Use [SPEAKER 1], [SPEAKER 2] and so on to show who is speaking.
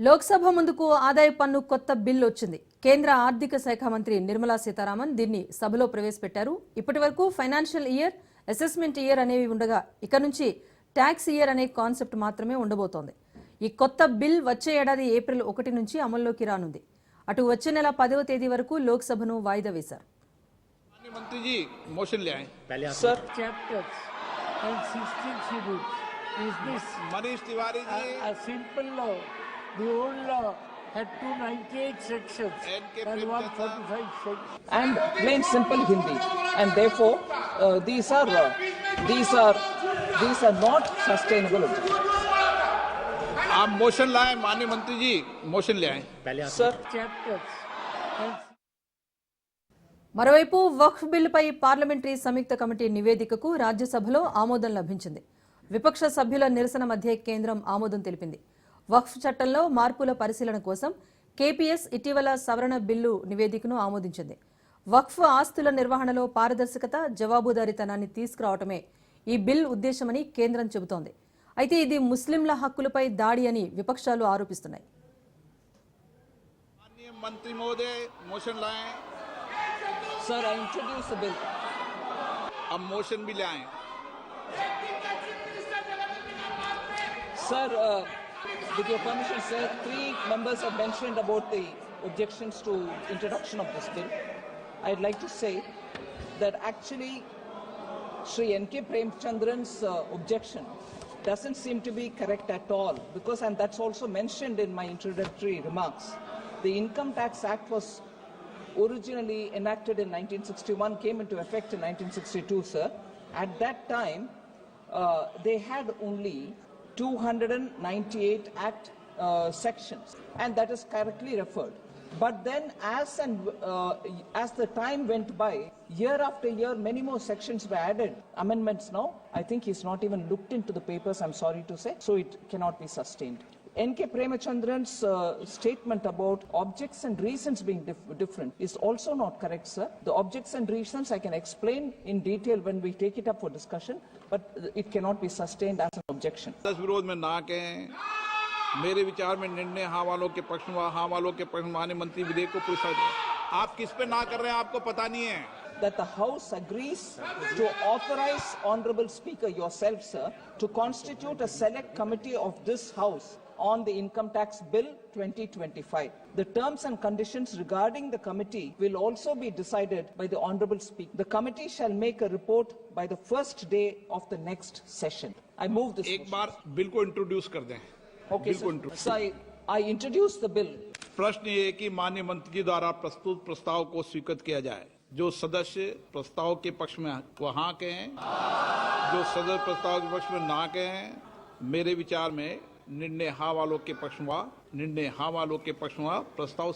[SPEAKER 1] లోక్సభ ముందుకు ఆదాయ పన్ను కొత్త బిల్ వచ్చింది. కేంద్ర ఆర్థిక శాఖ మంత్రి నిర్మలా సీతారామన్ దీన్ని సభలో ప్రవేశపెట్టారు. ఇప్పటివరకు ఫైనాన్షియల్ ఇయర్, అసెస్మెంట్ ఇయర్ అనేవి ఉండగా ఇక నుంచి ట్యాక్స్ ఇయర్ అనే కాన్సెప్ట్ మాత్రమే ఉండబోతోంది. ఈ కొత్త బిల్ వచ్చే ఏడాది ఏప్రిల్ 1 నుంచి అమల్లోకి రానుంది. అటు వచ్చే నెల 10వ తేదీ వరకు లోక్సభను వాయిదా వేశారు.
[SPEAKER 2] मंत्री जी मोशन ले आए
[SPEAKER 3] sir chapters and 16 schedules. Is this
[SPEAKER 2] Manish Tiwari ji
[SPEAKER 3] a simple law? The old law had 298 sections
[SPEAKER 2] NK
[SPEAKER 3] and
[SPEAKER 2] Prem
[SPEAKER 3] 145 sections.
[SPEAKER 4] And plain simple Hindi, and therefore these are not sustainable objectives.
[SPEAKER 2] आप मोशन लाए माननीय मंत्री जी motion ले आए
[SPEAKER 4] Sir,
[SPEAKER 3] Chapters and
[SPEAKER 1] మరోవైపు వక్ఫ్ బిల్లుపై parliamentary సంయుక్త committee నివేదికకు రాజ్యసభలో ఆమోదం లభించింది. విపక్ష సభ్యుల నిరసన మధ్య కేంద్రం ఆమోదం తెలిపింది. వక్ఫ్ చట్టంలో మార్పుల పరిశీలన కోసం కేపీఎస్ ఇటీవల సవరణ బిల్లు నివేదికను ఆమోదించింది. వక్ఫ్ ఆస్తుల నిర్వహణలో పారదర్శకత, జవాబుదారీతనాన్ని తీసుకురావటమే ఈ బిల్ ఉద్దేశమని కేంద్రం చెబుతోంది. అయితే ఇది ముస్లింల హక్కులపై దాడి అని విపక్షాలు ఆరోపిస్తున్నాయి.
[SPEAKER 2] माननीय मंत्री महोदय मोशन लाए
[SPEAKER 4] sir, I introduce the bill.
[SPEAKER 2] अब मोशन भी ले आए
[SPEAKER 4] Sir, with your permission, sir, 3 members have mentioned about the objections to introduction of this bill. I'd like to say that actually Sri N.K. Premchandran's objection doesn't seem to be correct at all, because, and that's also mentioned in my introductory remarks, the Income Tax Act was originally enacted in 1961, came into effect in 1962, sir. At that time, they had only 298 Act sections, and that is correctly referred. But then, as the time went by, year after year, many more sections were added. Amendments now, I think he's not even looked into the papers, I'm sorry to say, so it cannot be sustained. N.K. Premchandran's statement about objects and reasons being different is also not correct, sir. The objects and reasons I can explain in detail when we take it up for discussion, but it cannot be sustained as an objection.
[SPEAKER 2] 10 विरोध में ना कहें, मेरे विचार में निर्णय हाँ वालों के पक्ष में, हाँ वालों के पक्ष में माननीय मंत्री विधेयक को पूछा जाए। आप किस पे ना कर रहे हैं आपको पता नहीं है।
[SPEAKER 4] That the House agrees to authorize Honorable Speaker yourself, sir, to constitute a select committee of this House on the Income Tax Bill 2025. The terms and conditions regarding the committee will also be decided by the Honorable Speaker. The committee shall make a report by the first day of the next session. I move this
[SPEAKER 2] एक
[SPEAKER 4] motion.
[SPEAKER 2] बार bill को introduce कर दें।
[SPEAKER 4] Okay,
[SPEAKER 2] bill को
[SPEAKER 4] sir.
[SPEAKER 2] Introduce.
[SPEAKER 4] So I introduce the bill.
[SPEAKER 2] प्रश्न ये है कि माननीय मंत्री जी द्वारा प्रस्तुत प्रस्ताव को स्वीकृत किया जाए। जो सदस्य प्रस्ताव के पक्ष में वो हाँ कहें, जो सदस्य प्रस्ताव के पक्ष में ना कहें। मेरे विचार में निर्णय हाँ वालों के पक्ष में, निर्णय हाँ वालों के पक्ष में प्रस्ताव